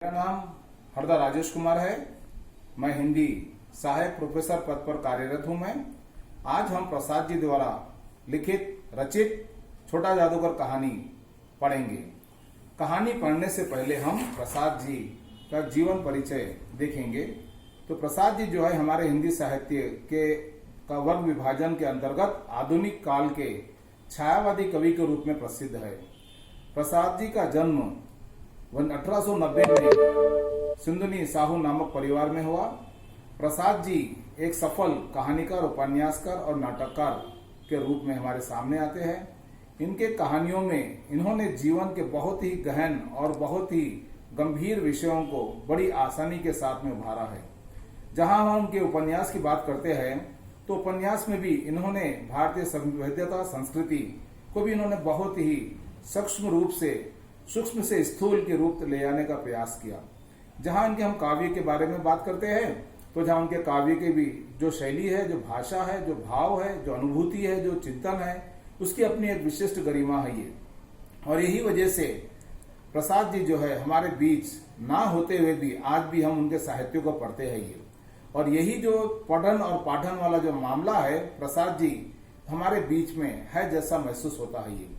मेरा नाम हरदा राजेश कुमार है। मैं हिंदी सहायक प्रोफेसर पद पर कार्यरत हूं। मैं आज हम प्रसाद जी द्वारा लिखित रचित छोटा जादूगर कहानी पढ़ेंगे। कहानी पढ़ने से पहले हम प्रसाद जी का जीवन परिचय देखेंगे। तो प्रसाद जी जो है हमारे हिंदी साहित्य के का वर्ग विभाजन के अंतर्गत आधुनिक काल के छायावादी कवि के रूप में प्रसिद्ध है। प्रसाद जी का जन्म 1890 में सिंधुनी साहू नामक परिवार में हुआ। प्रसाद जी एक सफल कहानीकार, उपन्यासकार और नाटककार के रूप में हमारे सामने आते हैं। इनके कहानियों में इन्होंने जीवन के बहुत ही गहन और बहुत ही गंभीर विषयों को बड़ी आसानी के साथ में उभारा है। जहां हम उनके उपन्यास की बात करते हैं तो उपन्यास में भी इन्होंने भारतीय सभ्यता संस्कृति को भी इन्होंने बहुत ही सूक्ष्म से स्थूल के रूप ले आने का प्रयास किया। जहां इनके हम काव्य के बारे में बात करते हैं तो जहां उनके काव्य के भी जो शैली है, जो भाषा है, जो भाव है, जो अनुभूति है, जो चिंतन है, उसकी अपनी एक विशिष्ट गरिमा है ये। और यही वजह से प्रसाद जी जो है हमारे बीच ना होते हुए भी आज भी हम उनके साहित्य को पढ़ते हैं ये। और यही जो पठन और पाठन वाला जो मामला है, प्रसाद जी हमारे बीच में है जैसा महसूस होता है ये।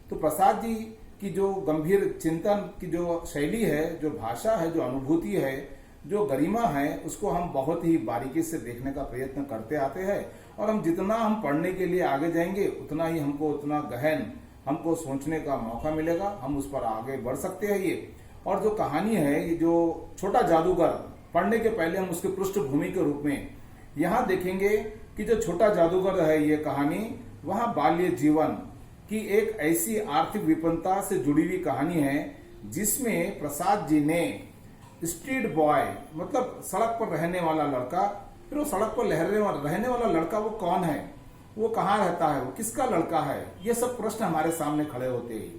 तो प्रसाद जी की जो गंभीर चिंतन की जो शैली है, जो भाषा है, जो अनुभूति है, जो गरिमा है, उसको हम बहुत ही बारीकी से देखने का प्रयत्न करते आते हैं। और हम जितना हम पढ़ने के लिए आगे जाएंगे उतना ही उतना गहन हमको सोचने का मौका मिलेगा, हम उस पर आगे बढ़ सकते हैं ये। और जो कहानी है, ये जो छोटा जादूगर, पढ़ने के पहले हम उसके पृष्ठभूमि के रूप में यहाँ देखेंगे कि जो छोटा जादूगर है ये कहानी, वहाँ बाल्य जीवन की एक ऐसी आर्थिक विपन्नता से जुड़ी हुई कहानी है जिसमें प्रसाद जी ने स्ट्रीट बॉय, मतलब सड़क पर रहने वाला लड़का, फिर वो सड़क पर रहने वाला लड़का वो कौन है, वो कहाँ रहता है, वो किसका लड़का है, ये सब प्रश्न हमारे सामने खड़े होते हैं।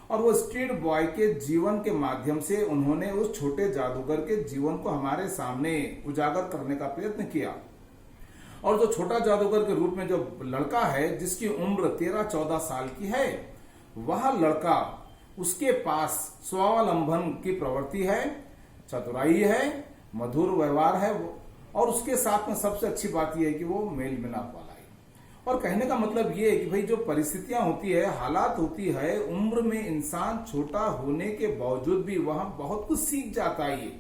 और वो स्ट्रीट बॉय के जीवन के माध्यम से उन्होंने उस छोटे जादूगर के जीवन को हमारे सामने उजागर करने का प्रयत्न किया। और जो छोटा जादूगर के रूप में जो लड़का है जिसकी उम्र 13-14 साल की है, वह लड़का, उसके पास स्वावलंबन की प्रवृत्ति है, चतुराई है, मधुर व्यवहार है, और उसके साथ में सबसे अच्छी बात यह है कि वो मेल मिलाप वाला है। और कहने का मतलब ये है कि भाई जो परिस्थितियां होती है, हालात होती है, उम्र में इंसान छोटा होने के बावजूद भी वहां बहुत कुछ सीख जाता है ये।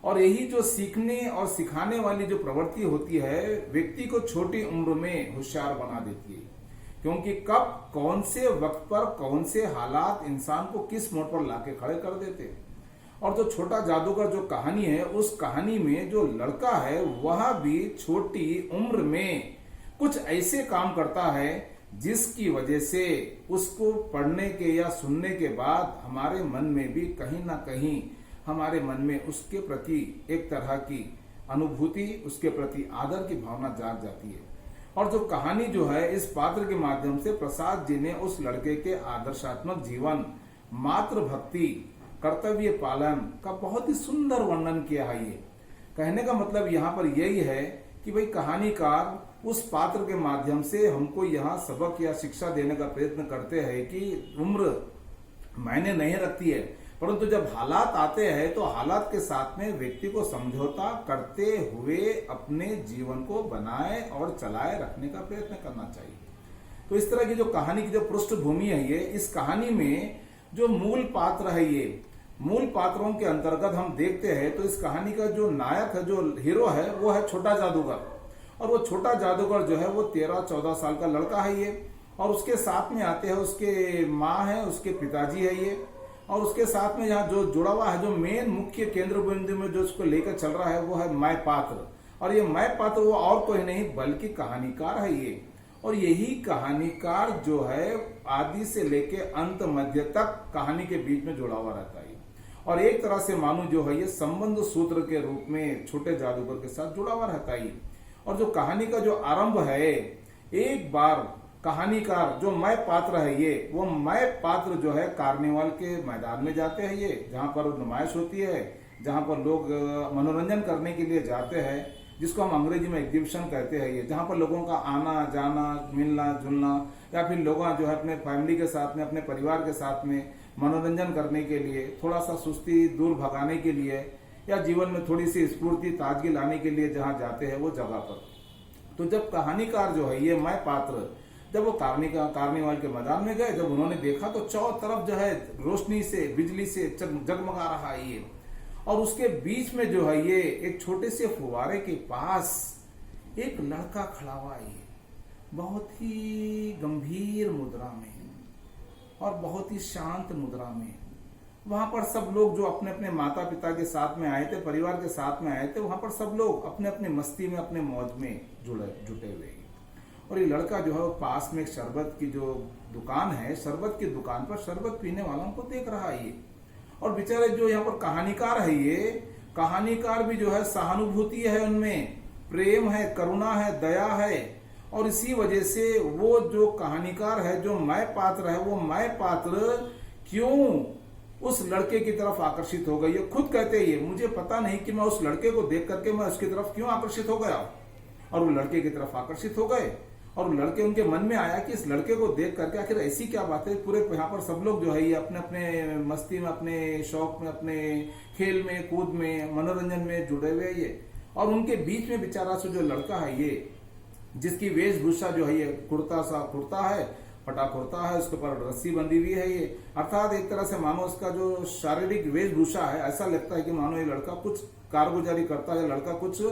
और यही जो सीखने और सिखाने वाली जो प्रवृत्ति होती है, व्यक्ति को छोटी उम्र में होशियार बना देती है। क्योंकि कब कौन से वक्त पर कौन से हालात इंसान को किस मोड़ पर लाके खड़े कर देते हैं। और जो छोटा जादूगर जो कहानी है, उस कहानी में जो लड़का है वह भी छोटी उम्र में कुछ ऐसे काम करता है जिसकी वजह से उसको पढ़ने के या सुनने के बाद हमारे मन में भी कहीं ना कहीं हमारे मन में उसके प्रति एक तरह की अनुभूति, उसके प्रति आदर की भावना जाग जाती है। और जो कहानी जो है, इस पात्र के माध्यम से प्रसाद जी ने उस लड़के के आदर्शात्मक जीवन, मातृभक्ति, कर्तव्य पालन का बहुत ही सुंदर वर्णन किया है ये। कहने का मतलब यहाँ पर यही है कि भाई कहानीकार उस पात्र के माध्यम से हमको यहाँ सबक या शिक्षा देने का प्रयत्न करते हैं कि उम्र मायने नहीं रखती है, परंतु जब हालात आते हैं तो हालात के साथ में व्यक्ति को समझौता करते हुए अपने जीवन को बनाए और चलाए रखने का प्रयत्न करना चाहिए। तो इस तरह की जो कहानी की जो पृष्ठभूमि है ये, इस कहानी में जो मूल पात्र है, ये मूल पात्रों के अंतर्गत हम देखते हैं तो इस कहानी का जो नायक है, जो हीरो है, वो है छोटा जादूगर। और वो छोटा जादूगर जो है वो 13-14 साल का लड़का है ये। और उसके साथ में आते हैं उसके माँ है, उसके पिताजी है ये। और उसके साथ में यहाँ जो जुड़ा हुआ है, जो मेन मुख्य केंद्र बिंदु में जो उसको लेकर चल रहा है, वो है मैं पात्र। और ये मैं पात्र वो और कोई नहीं बल्कि कहानीकार है ये। और यही कहानीकार जो है आदि से लेके अंत मध्य तक कहानी के बीच में जुड़ा हुआ रहता है। और एक तरह से मानो जो है ये संबंध सूत्र के रूप में छोटे जादूगर के साथ जुड़ा हुआ रहता है। और जो कहानी का जो आरंभ है, एक बार कहानीकार जो मैं पात्र है ये, वो मैं पात्र जो है कार्निवाल के मैदान में जाते हैं ये, जहां पर नुमाइश होती है, जहां पर लोग मनोरंजन करने के लिए जाते हैं, जिसको हम अंग्रेजी में एग्जीबिशन कहते हैं ये, जहां पर लोगों का आना जाना, मिलना जुलना, या फिर लोग जो है अपने फैमिली के साथ में, अपने परिवार के साथ में मनोरंजन करने के लिए, थोड़ा सा सुस्ती दूर भगाने के लिए, या जीवन में थोड़ी सी स्फूर्ति ताजगी लाने के लिए जहां जाते हैं वो जगह पर। तो जब कहानीकार जो है ये मैं पात्र जब वो कार्निवाल के मैदान में गए, जब उन्होंने देखा तो चारों तरफ जो है रोशनी से, बिजली से जगमगा रहा है ये, और उसके बीच में जो है ये एक छोटे से फुवारे के पास एक लड़का खड़ा हुआ है, बहुत ही गंभीर मुद्रा में और बहुत ही शांत मुद्रा में। वहां पर सब लोग जो अपने अपने माता पिता के साथ में आए थे, परिवार के साथ में आए थे, वहां पर सब लोग अपने अपने मस्ती में, अपने मौज में जुटे हुए। और ये लड़का जो है वो पास में एक शरबत की जो दुकान है, शरबत की दुकान पर शरबत पीने वालों को देख रहा है ये। और बेचारे जो यहाँ पर कहानीकार है, ये कहानीकार भी जो है सहानुभूति है, उनमें प्रेम है, करुणा है, दया है। और इसी वजह से वो जो कहानीकार है, जो मैं पात्र है, वो मैं पात्र क्यों उस लड़के की तरफ आकर्षित हो गई। ये खुद कहते ही, मुझे पता नहीं कि मैं उस लड़के को देख करके मैं उसकी तरफ क्यों आकर्षित हो गया। और वो लड़के की तरफ आकर्षित हो गए, और लड़के उनके मन में आया कि इस लड़के को देख करके आखिर ऐसी क्या बात है। पूरे यहाँ पर सब लोग जो है ये अपने अपने मस्ती में, अपने शौक में, अपने खेल में, कूद में, मनोरंजन में जुड़े हुए ये। और उनके बीच में बेचारा सा जो लड़का है ये, जिसकी वेशभूषा जो है ये कुर्ता है, फटा कुर्ता है, उसके ऊपर रस्सी बंधी हुई है ये, अर्थात एक तरह से मानो उसका जो शारीरिक वेशभूषा है, ऐसा लगता है कि मानो ये लड़का कुछ कारगुजारी करता है, लड़का कुछ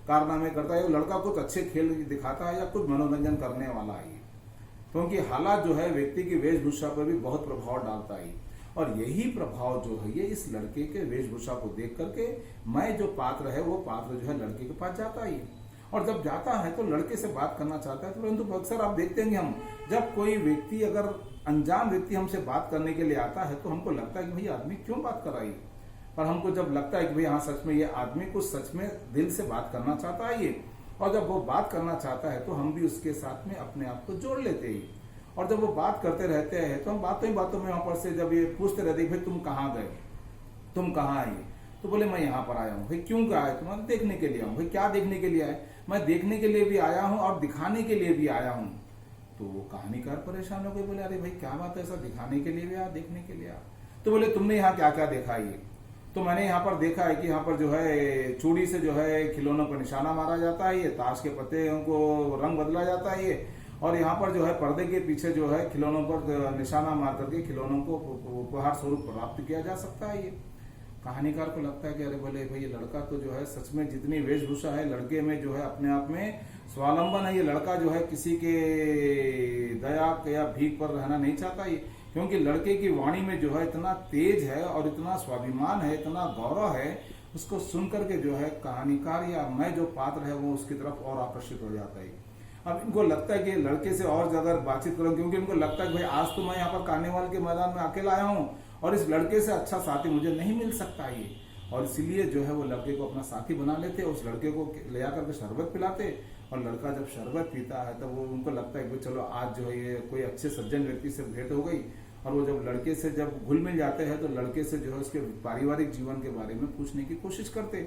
कारनामे करता है, लड़का कुछ अच्छे खेल दिखाता है, या कुछ मनोरंजन करने वाला है। क्योंकि हालात जो है व्यक्ति की वेशभूषा पर भी बहुत प्रभाव डालता है। और यही प्रभाव जो है ये इस लड़के के वेशभूषा को देख करके मैं जो पात्र है वो पात्र जो है लड़के के पास जाता है। और जब जाता है तो लड़के से बात करना चाहता है, परंतु अक्सर आप देखते हैं हम जब कोई व्यक्ति, अगर अनजान व्यक्ति हमसे बात करने के लिए आता है तो हमको लगता है कि भाई आदमी क्यों बात कर रहा है। पर हमको जब लगता है कि भाई हाँ सच में ये आदमी कुछ सच में दिल से बात करना चाहता है ये, और जब वो बात करना चाहता है तो हम भी उसके साथ में अपने आप को जोड़ लेते हैं। और जब वो बात करते रहते हैं तो हम बातों ही बातों में वहां पर से जब ये पूछते रहते भाई तुम कहाँ गए, तुम कहाँ आए, तो बोले मैं यहाँ पर आया हूँ। भाई क्यों क्या आए, तुम्हारे देखने के लिए आऊँ। भाई क्या देखने के लिए आए, मैं देखने के लिए भी आया हूँ और दिखाने के लिए भी आया हूँ। तो वो कहानीकार परेशान हो गए, बोले अरे भाई क्या बात है, ऐसा दिखाने के लिए भी आया, देखने के लिए आया। तो बोले तुमने यहाँ क्या क्या देखा ये। तो मैंने यहाँ पर देखा है कि यहाँ पर जो है चूड़ी से जो है खिलौनों पर निशाना मारा जाता है, ये ताश के पत्ते को रंग बदला जाता है ये, और यहाँ पर जो है पर्दे के पीछे जो है खिलौनों पर निशाना मार करके खिलौनों को उपहार स्वरूप प्राप्त किया जा सकता है ये। कहानीकार को लगता है कि अरे बोले भाई ये लड़का तो जो है सच में जितनी वेशभूषा है लड़के में जो है अपने आप में स्वावलंबन है। ये लड़का जो है किसी के दया या भीख पर रहना नहीं चाहता ये, क्योंकि लड़के की वाणी में जो है इतना तेज है और इतना स्वाभिमान है, इतना गौरव है, उसको सुन करके जो है कहानीकार या मैं जो पात्र है वो उसकी तरफ और आकर्षित हो जाता है। अब इनको लगता है कि लड़के से और ज्यादा बातचीत करूं, क्योंकि इनको लगता है कि भाई आज तो मैं यहाँ पर कार्निवाल के मैदान में अकेला आया हूँ और इस लड़के से अच्छा साथी मुझे नहीं मिल सकता ये। और इसीलिए जो है वो लड़के को अपना साथी बना लेते, उस लड़के को ले आकर के शरबत पिलाते, और लड़का जब शरबत पीता है तब वो उनको लगता है कि चलो आज जो है ये कोई अच्छे सज्जन व्यक्ति से भेंट हो गई। और वो जब लड़के से जब घुल मिल जाते हैं तो लड़के से जो है उसके पारिवारिक जीवन के बारे में पूछने की कोशिश करते।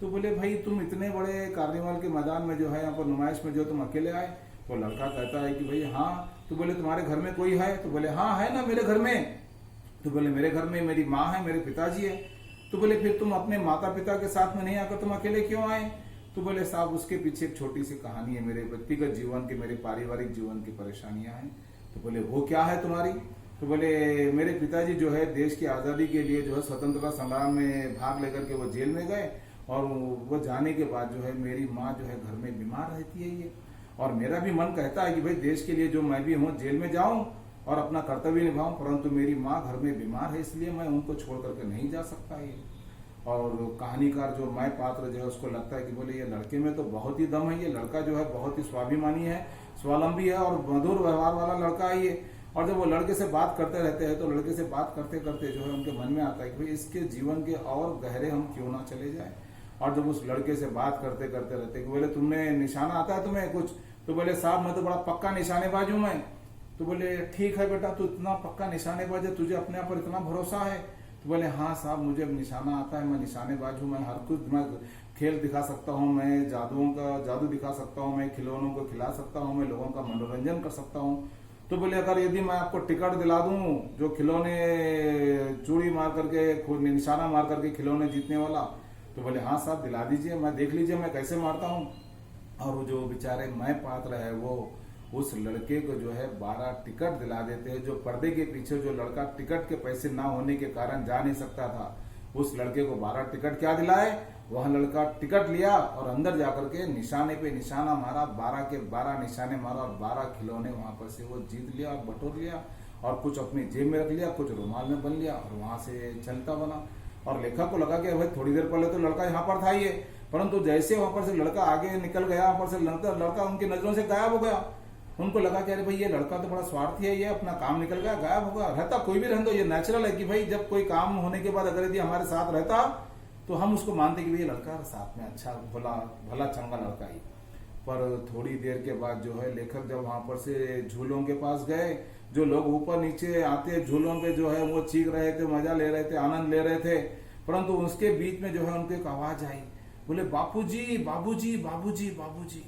तो बोले भाई तुम इतने बड़े कार्निवाल के मैदान में जो है यहाँ पर नुमाइश में जो तुम अकेले आए। तो लड़का कहता है कि भाई हाँ। तो बोले तुम्हारे घर में कोई है। तो बोले हाँ है ना मेरे घर में। तो बोले मेरे घर में मेरी माँ है, मेरे पिताजी है। तो बोले फिर तुम अपने माता पिता के साथ में नहीं आकर तुम अकेले क्यों आए। तो बोले साहब उसके पीछे एक छोटी सी कहानी है, मेरे व्यक्तिगत जीवन के, मेरे पारिवारिक जीवन की परेशानियां हैं। तो बोले वो क्या है तुम्हारी। तो बोले मेरे पिताजी जो है देश की आजादी के लिए जो है स्वतंत्रता संग्राम में भाग लेकर के वो जेल में गए, और वो जाने के बाद जो है मेरी माँ जो है घर में बीमार रहती है ये, और मेरा भी मन कहता है कि भाई देश के लिए जो मैं भी हूँ जेल में जाऊं और अपना कर्तव्य निभाऊं, परंतु मेरी माँ घर में बीमार है इसलिए मैं उनको छोड़ करके नहीं जा सकता ये। और कहानीकार जो मैं पात्र जो है उसको लगता है कि बोले ये लड़के में तो बहुत ही दम है, ये लड़का जो है बहुत ही स्वाभिमानी है, स्वावलंबी है और मधुर व्यवहार वाला लड़का है ये। और जब वो लड़के से बात करते रहते हैं तो लड़के से बात करते करते जो है उनके मन में आता है कि भाई इसके जीवन के और गहरे हम क्यों ना चले जाए। और जब उस लड़के से बात करते करते रहते कि बोले तुमने निशाना आता है तुम्हें कुछ। तो बोले साहब मैं तो बड़ा पक्का निशानेबाज हूं मैं। तो बोले ठीक है बेटा, तू इतना पक्का निशानेबाज है, तुझे अपने आप पर इतना भरोसा है। तो बोले हाँ साहब मुझे निशाना आता है, मैं निशानेबाज हूँ, मैं हर कुछ, मैं खेल दिखा सकता हूँ, मैं जादू दिखा सकता हूँ, मैं खिलौनों को खिला सकता हूँ, मैं लोगों का मनोरंजन कर सकता हूँ। तो बोले अगर यदि मैं आपको टिकट दिला दूं जो खिलौने चूड़ी मार करके निशाना मार करके खिलौने जीतने वाला, तो बोले हाँ साहब दिला दीजिए, मैं देख लीजिए मैं कैसे मारता हूँ। और वो जो बेचारे मैं पात्र है वो उस लड़के को जो है 12 टिकट दिला देते हैं। जो पर्दे के पीछे जो लड़का टिकट के पैसे ना होने के कारण जा नहीं सकता था, उस लड़के को 12 टिकट क्या दिलाए, वह लड़का टिकट लिया और अंदर जाकर के निशाने पे निशाना मारा, 12 के 12 निशाने मारा और 12 खिलौने वहां पर से वो जीत लिया और बटोर लिया और कुछ अपनी जेब में रख लिया, कुछ रुमाल में बन लिया और वहां से चलता बना। और लेखक को लगा कि भाई थोड़ी देर पहले तो लड़का यहाँ पर था ये, परंतु जैसे वहां पर से लड़का आगे निकल गया, वहां पर से लड़का उनकी नजरों से गायब हो गया। उनको लगा कि अरे भाई ये लड़का तो बड़ा स्वार्थी है, ये अपना काम निकल गया, गायब हो गया। रहता कोई भी रहने दो, ये नेचुरल है कि भाई जब कोई काम होने के बाद अगर यदि हमारे साथ रहता तो हम उसको मानते कि भाई ये लड़का साथ में अच्छा भला चंगा लड़का ही। पर थोड़ी देर के बाद जो है लेखक जब वहां पर से झूलों के पास गए, जो लोग ऊपर नीचे आते झूलों पे जो है वो चीख रहे थे, मजा ले रहे थे, आनंद ले रहे थे, परंतु उसके बीच में जो है उनको एक आवाज आई, बोले बापूजी बाबूजी बाबूजी बाबूजी।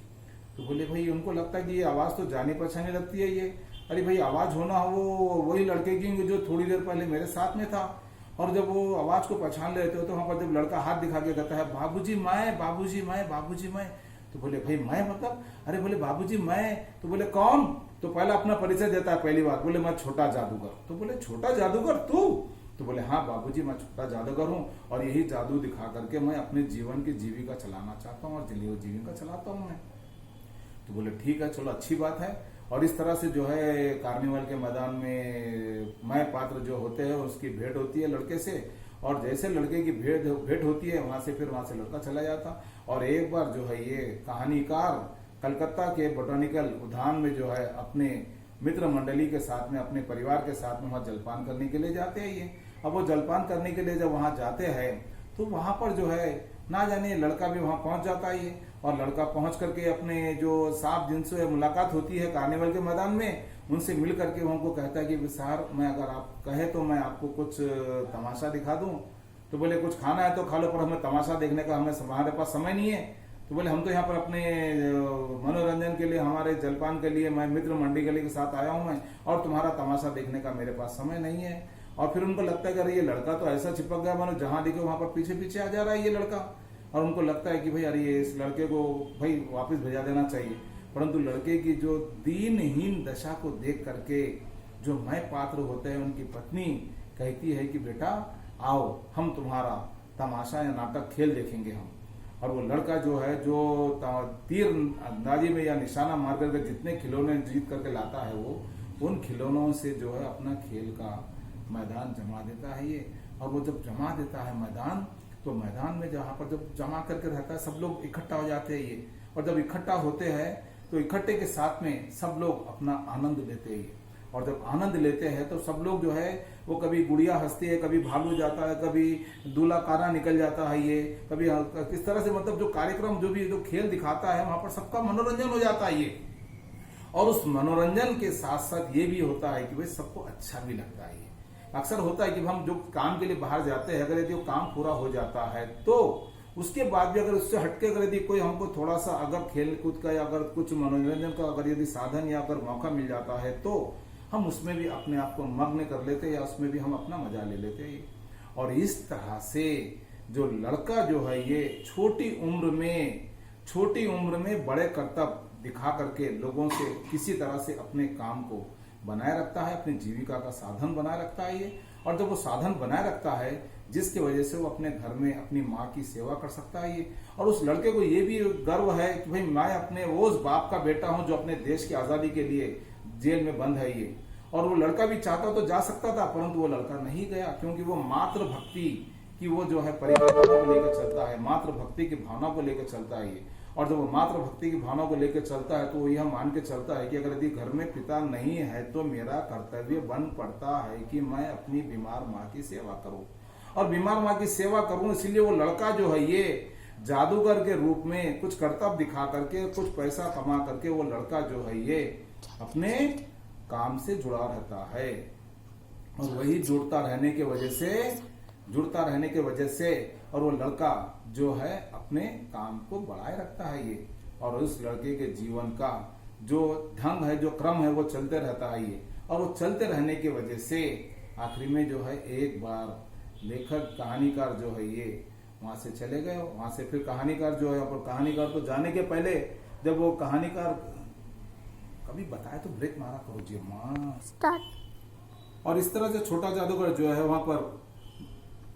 तो बोले भाई उनको लगता है कि ये आवाज तो जानी पहचानी लगती है ये, अरे भाई आवाज होना हो वही लड़के की जो थोड़ी देर पहले मेरे साथ में था। और जब वो आवाज को पहचान लेते हो तो वहां पर जब लड़का हाथ दिखा के कहता है बाबूजी मैं, बाबूजी मैं, बाबूजी मैं, तो बोले भाई मैं मतलब, अरे बोले बाबूजी मैं, तो बोले कौन, तो पहला अपना परिचय देता है पहली बार, बोले मैं छोटा जादूगर। तो बोले छोटा जादूगर तू, तो बोले हाँ बाबूजी मैं छोटा जादूगर हूँ और यही जादू दिखा करके मैं अपने जीवन की जीविका चलाना चाहता हूँ और जीविका चलाता हूँ मैं। तो बोले ठीक है चलो अच्छी बात है। और इस तरह से जो है कार्निवल के मैदान में मैं पात्र जो होते हैं उसकी भेंट होती है लड़के से, और जैसे लड़के की भेंट होती है वहां से लड़का चला जाता। और एक बार जो है ये कहानीकार कलकत्ता के बोटानिकल उद्यान में जो है अपने मित्र मंडली के साथ में, अपने परिवार के साथ में वहां जलपान करने के लिए जाते हैं ये। अब वो जलपान करने के लिए जब वहां जाते हैं तो वहां पर जो है ना जाने लड़का भी वहां पहुंच जाता है ये, और लड़का पहुंच करके अपने जो साहब जिनसे मुलाकात होती है कार्निवल के मैदान में, उनसे मिल करके वो उनको कहता है कि सर मैं अगर आप कहे तो मैं आपको कुछ तमाशा दिखा दूं। तो बोले कुछ खाना है तो खा लो, पर हमें तमाशा देखने का हमारे पास समय नहीं है। तो बोले हम तो यहाँ पर अपने मनोरंजन के लिए, हमारे जलपान के लिए, मैं मित्र मंडली के साथ आया हूं मैं, और तुम्हारा तमाशा देखने का मेरे पास समय नहीं है। और फिर उनको लगता है कि अरे ये लड़का तो ऐसा चिपक गया मानो जहां दिखे वहां पर पीछे पीछे आ जा रहा है ये लड़का, और उनको लगता है कि भाई अरे ये इस लड़के को भाई वापस भेजा देना चाहिए। परंतु लड़के की जो दीनहीन दशा को देख करके जो मैं पात्र होते हैं उनकी पत्नी कहती है कि बेटा आओ हम तुम्हारा तमाशा या नाटक खेल देखेंगे हम। और वो लड़का जो है जो तीर अंदाजी में या निशाना मार करके जितने खिलौने जीत करके लाता है वो उन खिलौनों से जो है अपना खेल का मैदान जमा देता है ये। और वो जब जमा देता है मैदान, तो मैदान में जहां पर जब जमा करके रहता है सब लोग इकट्ठा हो जाते हैं ये, और जब इकट्ठा होते हैं तो इकट्ठे के साथ में सब लोग अपना आनंद लेते हैं। और जब आनंद लेते हैं तो सब लोग जो है वो कभी गुड़िया हंसती है, कभी भालू जाता है, कभी दूल्हा काना निकल जाता है ये, कभी किस तरह से मतलब जो कार्यक्रम जो भी जो खेल दिखाता है वहां पर सबका मनोरंजन हो जाता है ये। और उस मनोरंजन के साथ साथ ये भी होता है कि भाई सबको अच्छा भी लगता है। अक्सर होता है कि हम जो काम के लिए बाहर जाते हैं, अगर यदि वो काम पूरा हो जाता है तो उसके बाद भी अगर उससे हटके अगर यदि कोई हमको थोड़ा सा अगर खेल कूद का या अगर कुछ मनोरंजन का अगर यदि साधन या अगर मौका मिल जाता है तो हम उसमें भी अपने आप को मग्न कर लेते हैं या उसमें भी हम अपना मजा ले लेते हैं। और इस तरह से जो लड़का जो है ये छोटी उम्र में बड़े कर्तव्य दिखा करके लोगों से किसी तरह से अपने काम को बनाए रखता है, अपनी जीविका का साधन बनाए रखता है ये। और जब वो साधन बनाए रखता है जिसकी वजह से वो अपने घर में अपनी माँ की सेवा कर सकता है ये। और उस लड़के को ये भी गर्व है कि भाई मैं अपने वो उस बाप का बेटा हूं जो अपने देश की आजादी के लिए जेल में बंद है ये। और वो लड़का भी चाहता तो जा सकता था, परंतु वो लड़का नहीं गया, क्योंकि वो मातृ भक्ति की वो जो है परिकल्पना को लेकर चलता है, मातृ भक्ति की भावना को लेकर चलता है ये। और जब वो मातृ भक्ति की भावना को लेकर चलता है तो वो यह मान के चलता है कि अगर यदि घर में पिता नहीं है तो मेरा कर्तव्य बन पड़ता है कि मैं अपनी बीमार माँ की सेवा करूं, और बीमार माँ की सेवा करूं। इसलिए वो लड़का जो है ये जादूगर के रूप में कुछ कर्तव्य दिखा करके कुछ पैसा कमा करके वो लड़का जो है ये अपने काम से जुड़ा रहता है। और वही जुड़ता रहने के वजह से और वो लड़का जो है अपने काम को बढ़ाए रखता है ये। और उस लड़के के जीवन का जो ढंग है, जो क्रम है, वो चलते रहता है ये। और वो चलते रहने की वजह से आखिरी में जो है एक बार लेखक कहानीकार जो है ये वहां से चले गए। वहां से फिर कहानीकार जो है, और कहानीकार तो जाने के पहले जब वो कहानीकार कभी बताए तो ब्रेक मारा करो जी माँ स्टार्ट। और इस तरह से छोटा जादूगर जो है वहां पर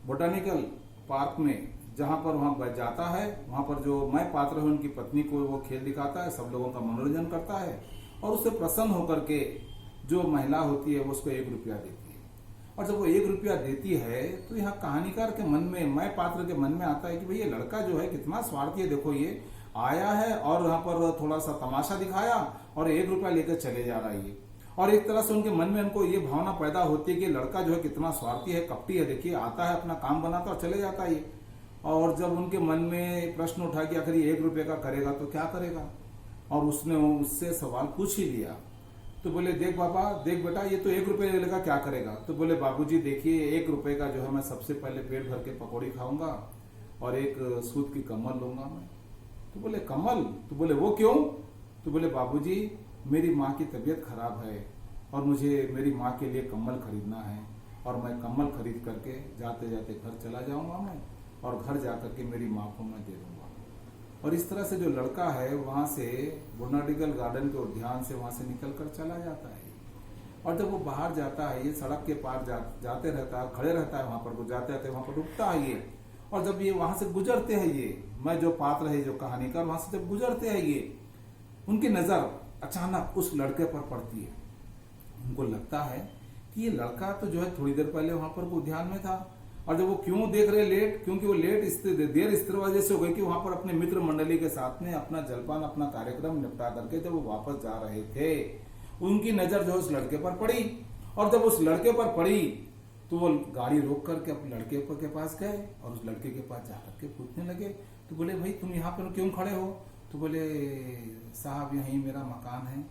बोटानिकल पार्क में जहां पर वहां जाता है, वहां पर जो मैं पात्र है उनकी पत्नी को वो खेल दिखाता है, सब लोगों का मनोरंजन करता है। और उससे प्रसन्न होकर के जो महिला होती है वो उसको 1 रुपया देती है। और जब वो 1 रुपया देती है तो यहाँ कहानीकार के मन में, मैं पात्र के मन में आता है कि भाई ये लड़का जो है कितना स्वार्थी है, देखो ये आया है और यहाँ पर थोड़ा सा तमाशा दिखाया और 1 रुपया लेकर चले जा रहा है ये। और एक तरह से उनके मन में उनको ये भावना पैदा होती है कि लड़का जो है कितना स्वार्थी है, कपटी है, देखिए आता है अपना काम बनाता और चले जाता है ये। और जब उनके मन में प्रश्न उठा कि आखिर ये 1 रुपये का करेगा तो क्या करेगा, और उसने उससे सवाल पूछ ही लिया। तो बोले देख बाबा, देख बेटा, ये तो 1 रुपये लेगा, क्या करेगा। तो बोले बाबूजी देखिए 1 रुपये का जो है मैं सबसे पहले पेट भर के पकौड़ी खाऊंगा और एक सूत की कम्बल लूंगा मैं। तो बोले कम्बल, तो बोले वो क्यों। तो बोले बाबूजी मेरी माँ की तबीयत खराब है और मुझे मेरी माँ के लिए कम्बल खरीदना है, और मैं कम्बल खरीद करके जाते जाते घर चला जाऊंगा मैं, और घर जाकर के मेरी माँ को मैं दे दूंगा। और इस तरह से जो लड़का है वहां से बोटानिकल गार्डन के उद्यान से वहां से निकल कर चला जाता है। और जब वो बाहर जाता है, ये सड़क के पार जाते रहता है, खड़े रहता है वहां पर, वो जाते जाते वहां पर रुकता है ये। और जब ये वहां से गुजरते हैं, ये मैं जो पात्र है, जो कहानीकार, वहां से जब गुजरते हैं ये, उनकी नजर अचानक उस लड़के पर पड़ती है। उनको लगता है कि ये लड़का तो जो है थोड़ी देर पहले वहां पर उद्यान में था, और जब वो क्यों देख रहे लेट, क्योंकि वो लेट देर इस तरह वजह से हो गई कि वहां पर अपने मित्र मंडली के साथ में अपना जलपान, अपना कार्यक्रम निपटा करके जब वो वापस जा रहे थे, उनकी नजर जो उस लड़के पर पड़ी। और जब उस लड़के पर पड़ी तो वो गाड़ी रोक करके अपने लड़के के पास गए और उस लड़के के पास जाकर के पूछने लगे। तो बोले भाई तुम यहाँ पर क्यों खड़े हो। तो बोले साहब यही मेरा मकान है।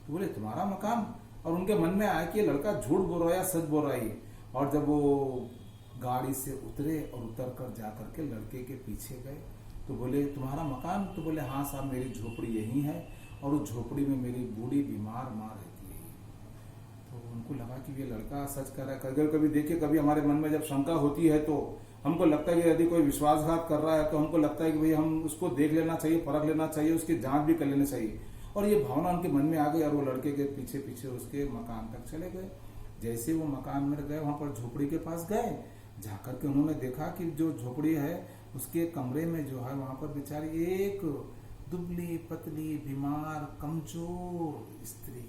तो बोले तुम्हारा मकान। और उनके मन में आया कि ये लड़का झूठ बोल रहा है या सच बोल रहा है। और जब वो गाड़ी से उतरे और उतर कर जाकर के लड़के के पीछे गए तो बोले तुम्हारा मकान। तो बोले हाँ साहब मेरी झोपड़ी यही है, और उस झोपड़ी में मेरी बूढ़ी बीमार माँ रहती है। तो उनको लगा कि ये लड़का सच कर रहा है। कभी कभी देखिए, कभी हमारे मन में जब शंका होती है तो हमको लगता है कि यदि कोई विश्वासघात कर रहा है तो हमको लगता है कि भाई हम उसको देख लेना चाहिए, परख लेना चाहिए, उसकी जांच भी कर लेनी चाहिए। और ये भावना उनके मन में आ गई और वो लड़के के पीछे पीछे उसके मकान तक चले गए। जैसे वो मकान में गए, वहां पर झोपड़ी के पास गए, जाकर के उन्होंने देखा कि जो झोपड़ी है उसके कमरे में जो है वहां पर बेचारी एक दुबली पतली बीमार कमजोर स्त्री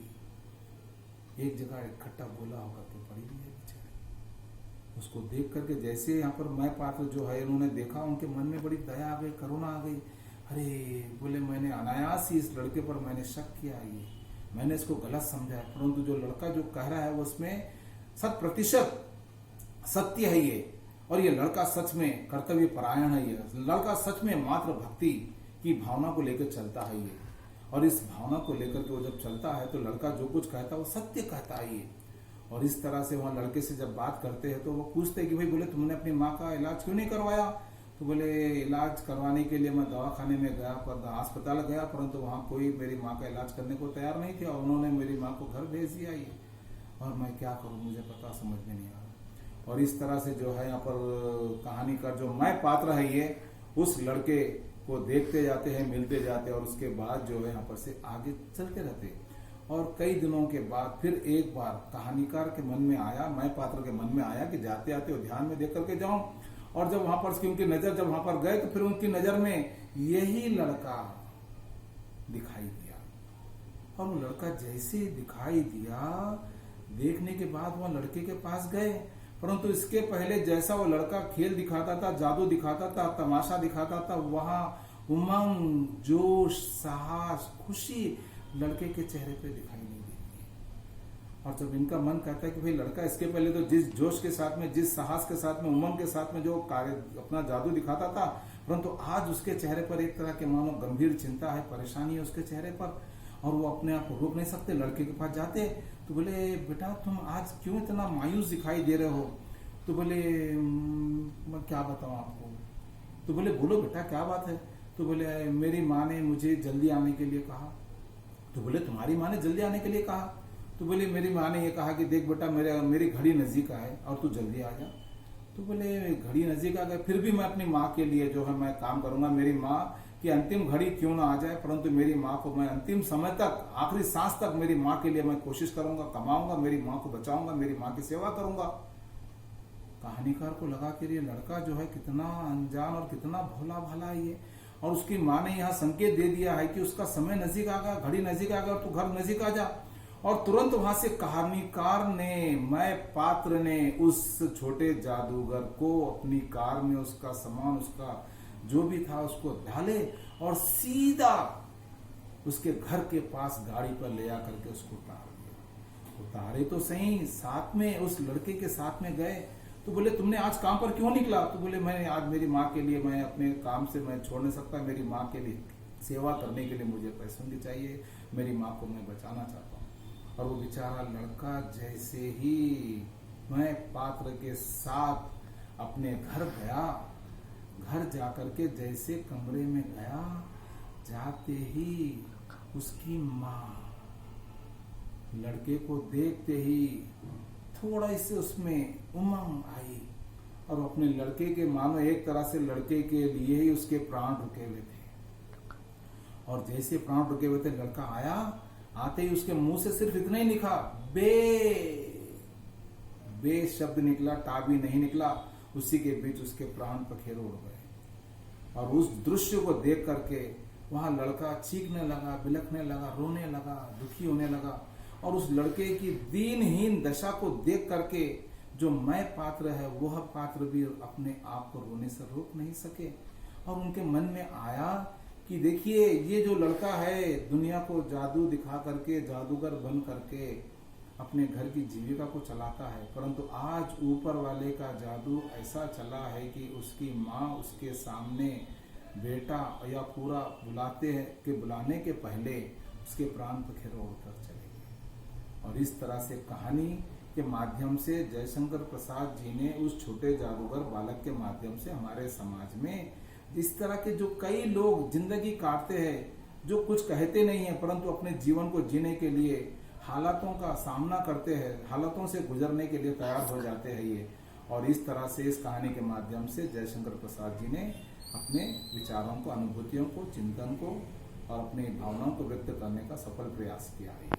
एक जगह इकट्ठा गोला होकर के पड़ी हुई है बेचारी। उसको देख करके जैसे यहाँ पर मैं पात्र जो है उन्होंने देखा, उनके मन में बड़ी दया आ गई, करुणा आ गई। अरे बोले मैंने अनायास ही इस लड़के पर मैंने शक किया, ये मैंने इसको गलत समझा, परंतु जो लड़का जो कह रहा है वो उसमें 100% सत्य है ये। और ये लड़का सच में कर्तव्य परायण है, ये लड़का सच में मात्र भक्ति की भावना को लेकर चलता है ये। और इस भावना को लेकर के वो जब चलता है तो लड़का जो कुछ कहता है वो सत्य कहता है ये। और इस तरह से वहां लड़के से जब बात करते हैं तो वो पूछते हैं कि भाई बोले तुमने अपनी माँ का इलाज क्यों नहीं करवाया। तो बोले इलाज करवाने के लिए मैं दवाखाने में गया, पर अस्पताल गया, परंतु वहां कोई मेरी माँ का इलाज करने को तैयार नहीं थे और उन्होंने मेरी माँ को घर भेज दिया ये। और मैं क्या करूं, मुझे पता समझ में नहीं आ रहा। और इस तरह से जो है यहाँ पर कहानी का जो मैं पात्र है ये उस लड़के को देखते जाते हैं, मिलते जाते हैं, और उसके बाद जो है यहाँ पर से आगे चलते रहते। और कई दिनों के बाद फिर एक बार कहानीकार के मन में आया, मैं पात्र के मन में आया कि जाते आते उद्यान में देख करके जाऊं। और जब वहां पर उनकी नजर जब वहां पर गए तो फिर उनकी नजर में यही लड़का दिखाई दिया। और वो लड़का जैसे दिखाई दिया, देखने के बाद वह लड़के के पास गए, परंतु इसके पहले जैसा वो लड़का खेल दिखाता था, जादू दिखाता था, तमाशा दिखाता था, वहां उमंग, जोश, साहस, खुशी लड़के के चेहरे पे दिखाई नहीं देती। और जब इनका मन कहता है कि भाई लड़का इसके पहले तो जिस जोश के साथ में, जिस साहस के साथ में, उमंग के साथ में जो कार्य अपना जादू दिखाता था, परंतु आज उसके चेहरे पर एक तरह के मानो गंभीर चिंता है, परेशानी है उसके चेहरे पर, और वो अपने आप को रोक नहीं सकते। लड़के के पास जाते तो बोले बेटा तुम आज क्यों इतना मायूस दिखाई दे रहे हो। तो बोले मैं क्या बताऊं आपको। तो बोले बोलो बेटा क्या बात है। तो बोले मेरी माँ ने मुझे जल्दी आने के लिए कहा। तो बोले तुम्हारी माँ ने जल्दी आने के लिए कहा? तो बोले मेरी माँ ने ये कहा कि देख बेटा मेरी घड़ी नजीक है और तू जल्दी आ जा। तो बोले घड़ी नजीक आ गए, फिर भी मैं अपनी माँ के लिए जो है मैं काम करूंगा। मेरी माँ की अंतिम घड़ी क्यों ना आ जाए, परंतु मेरी माँ को मैं अंतिम समय तक, आखिरी सांस तक मेरी माँ के लिए मैं कोशिश करूंगा, कमाऊंगा, मेरी माँ को बचाऊंगा, मेरी माँ की सेवा करूंगा। कहानीकार को लगा कि ये लड़का जो है कितना अनजान और कितना भोला भाला है ये, और उसकी माँ ने यहाँ संकेत दे दिया है कि उसका समय नजीक आ गया, घड़ी नजीक आ गया और तू घर नजीक आ जा। और तुरंत वहां से कहानीकार ने, मैं पात्र ने उस छोटे जादूगर को अपनी कार में उसका सामान, उसका जो भी था उसको डाले और सीधा उसके घर के पास गाड़ी पर ले आकर के उसको उतार दिया। उतारे तो सही, साथ में उस लड़के के साथ में गए। तो बोले तुमने आज काम पर क्यों निकला? तो बोले मैंने आज मेरी माँ के लिए, मैं अपने काम से मैं छोड़ नहीं सकता, मेरी माँ के लिए सेवा करने के लिए मुझे पैसों की चाहिए, मेरी माँ को मैं बचाना चाहता हूँ। और वो बेचारा लड़का जैसे ही मैं पात्र के साथ अपने घर गया, घर जाकर के जैसे कमरे में गया, जाते ही उसकी माँ लड़के को देखते ही थोड़ा इससे उसमें उमंग आई और अपने लड़के के, मानो एक तरह से लड़के के लिए ही उसके प्राण रुके हुए थे। और जैसे प्राण रुके हुए थे, लड़का आया, आते ही उसके मुंह से सिर्फ इतना ही निकला, बे शब्द निकला, टा भी नहीं निकला। उसी के बीच उसके प्राण पखेरु उड़ गए। और उस दृश्य को देख करके वहां लड़का चीखने लगा, बिलखने लगा, रोने लगा, दुखी होने लगा। और उस लड़के की दीनहीन दशा को देख करके जो मैं पात्र है, वह पात्र भी अपने आप को रोने से रोक नहीं सके। और उनके मन में आया कि देखिए ये जो लड़का है, दुनिया को जादू दिखा करके, जादूगर बन करके अपने घर की जीविका को चलाता है, परंतु आज ऊपर वाले का जादू ऐसा चला है कि उसकी माँ उसके सामने बेटा या पूरा बुलाते हैं कि बुलाने के पहले उसके प्राण पखेरु उड़कर चले गए। और इस तरह से कहानी के माध्यम से जयशंकर प्रसाद जी ने उस छोटे जादूगर बालक के माध्यम से हमारे समाज में इस तरह के जो कई लोग जिंदगी काटते हैं, जो कुछ कहते नहीं है परंतु अपने जीवन को जीने के लिए हालातों का सामना करते हैं, हालातों से गुजरने के लिए तैयार हो जाते हैं ये। और इस तरह से इस कहानी के माध्यम से जयशंकर प्रसाद जी ने अपने विचारों को, अनुभूतियों को, चिंतन को और अपनी भावनाओं को व्यक्त करने का सफल प्रयास किया है।